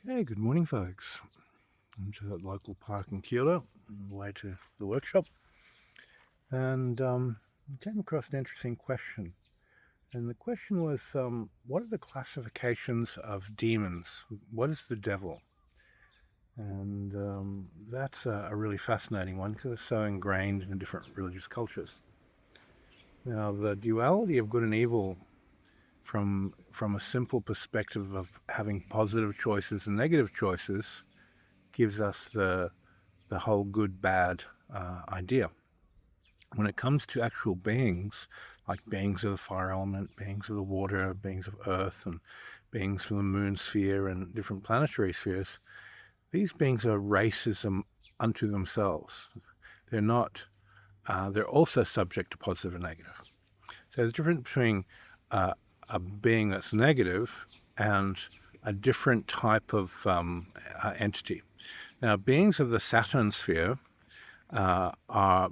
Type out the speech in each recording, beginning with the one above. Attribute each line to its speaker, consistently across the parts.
Speaker 1: Okay, good morning, folks. I'm just at the local park in Kyoto on the way to the workshop, and came across an interesting question. And the question was, what are the classifications of demons? What is the devil? And that's a really fascinating one because it's so ingrained in different religious cultures. Now, the duality of good and evil from a simple perspective of having positive choices and negative choices gives us the whole good bad idea. When it comes to actual beings, like beings of the fire element, beings of the water, beings of earth, and beings from the moon sphere and different planetary spheres, these beings are racism unto themselves. They're not. They're also subject to positive and negative. So there's a difference between a being that's negative and a different type of entity. Now, beings of the Saturn sphere are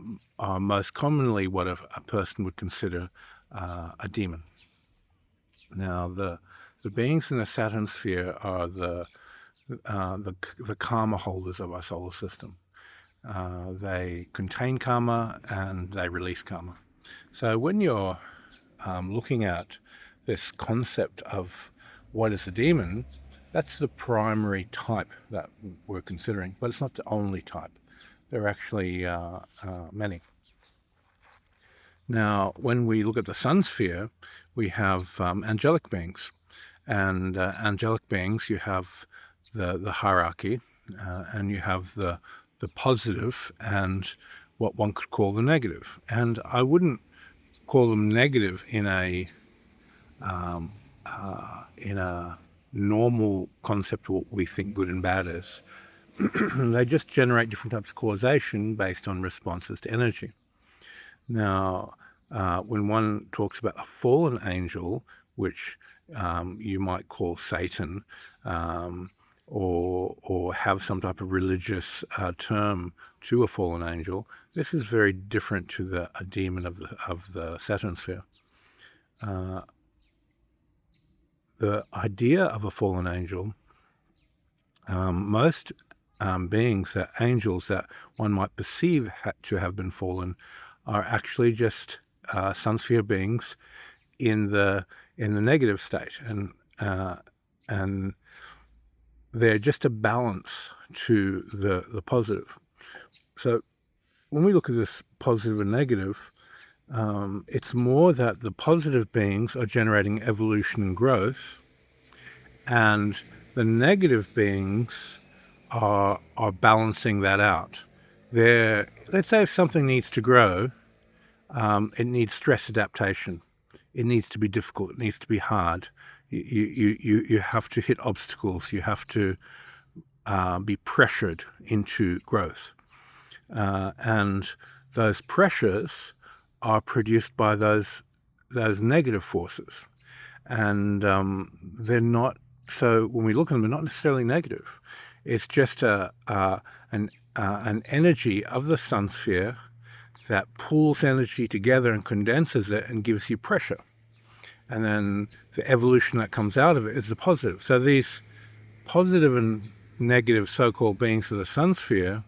Speaker 1: most commonly what a person would consider a demon. Now, the beings in the Saturn sphere are the karma holders of our solar system. They contain karma and they release karma. So when you're looking at this concept of what is a demon, that's the primary type that we're considering, but it's not the only type. There are actually many. Now, when we look at the sun sphere, we have angelic beings. And angelic beings, you have the hierarchy, and you have the positive and what one could call the negative. And I wouldn't call them negative in a normal concept of what we think good and bad is. They just generate different types of causation based on responses to energy. Now, when one talks about a fallen angel, which you might call Satan, or have some type of religious term to a fallen angel, this is very different to a demon of the Saturn sphere. The idea of a fallen angel, most beings, that angels that one might perceive to have been fallen, are actually just sun sphere beings in the negative state, and they're just a balance to the positive. So when we look at this positive and negative, it's more that the positive beings are generating evolution and growth, and the negative beings are balancing that out. Let's say if something needs to grow, it needs stress adaptation. It needs to be difficult. It needs to be hard. You have to hit obstacles. You have to be pressured into growth. And those pressures are produced by those negative forces. And they're not, so when we look at them, they're not necessarily negative. It's just an energy of the sun sphere that pulls energy together and condenses it and gives you pressure. And then the evolution that comes out of it is the positive. So these positive and negative so-called beings of the sun sphere,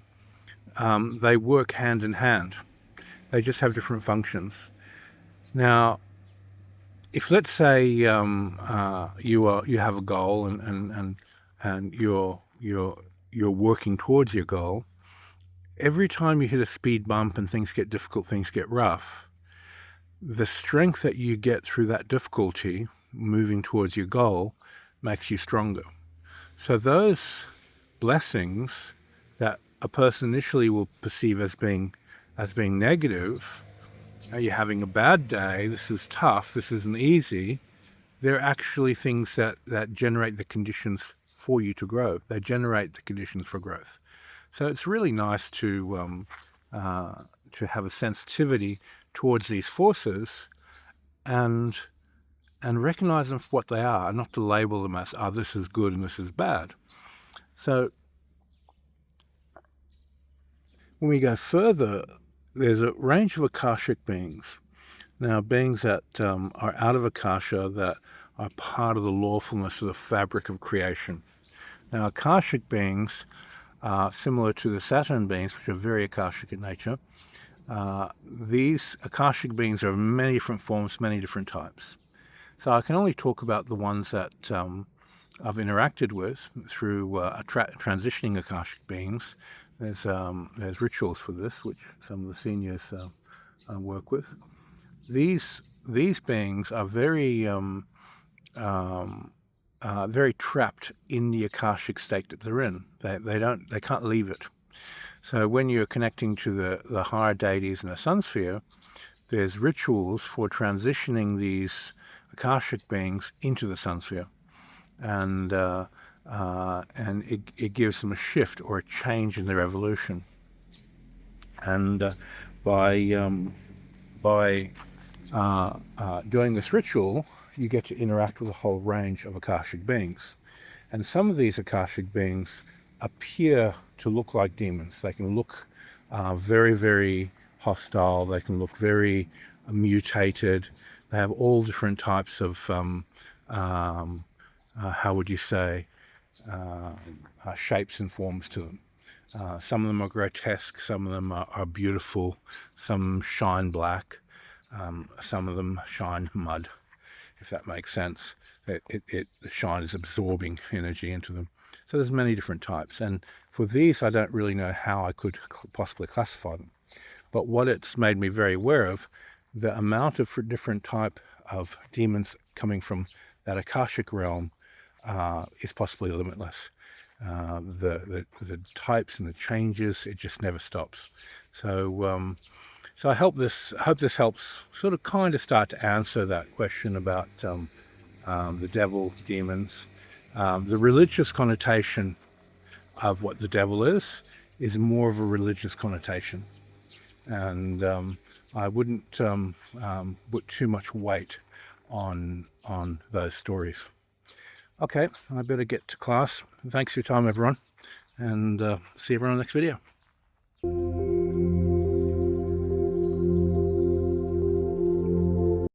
Speaker 1: they work hand in hand. They just have different functions. Now, if let's say you have a goal and you're working towards your goal, every time you hit a speed bump and things get difficult, things get rough, the strength that you get through that difficulty moving towards your goal makes you stronger. So those blessings that a person initially will perceive as being negative, you're having a bad day, this is tough, this isn't easy, they're actually things that generate the conditions for you to grow. They generate the conditions for growth. So it's really nice to have a sensitivity towards these forces and recognize them for what they are, and not to label them as, this is good and this is bad. So when we go further, there's a range of Akashic beings. Now, beings that are out of Akasha, that are part of the lawfulness of the fabric of creation. Now, Akashic beings, similar to the Saturn beings, which are very Akashic in nature, these Akashic beings are of many different forms, many different types. So I can only talk about the ones that I've interacted with through transitioning Akashic beings. There's rituals for this, which some of the seniors work with. These beings are very very trapped in the Akashic state that they're in. They can't leave it. So when you're connecting to the higher deities in the sun sphere, there's rituals for transitioning these Akashic beings into the sun sphere, and it gives them a shift or a change in their evolution. And by doing this ritual, you get to interact with a whole range of Akashic beings. And some of these Akashic beings appear to look like demons. They can look very, very hostile. They can look very mutated. They have all different types of, how would you say, shapes and forms to them. Some of them are grotesque, some of them are beautiful, some shine black, some of them shine mud, if that makes sense. The shine is absorbing energy into them. So there's many different types, and for these I don't really know how I could possibly classify them. But what it's made me very aware of, the amount of different type of demons coming from that Akashic realm is possibly limitless. The types and the changes, it just never stops. So I hope this helps sort of kind of start to answer that question about the devil, demons. The religious connotation of what the devil is more of a religious connotation, and I wouldn't put too much weight on those stories. Okay, I better get to class. Thanks for your time, everyone, and see everyone in the next video.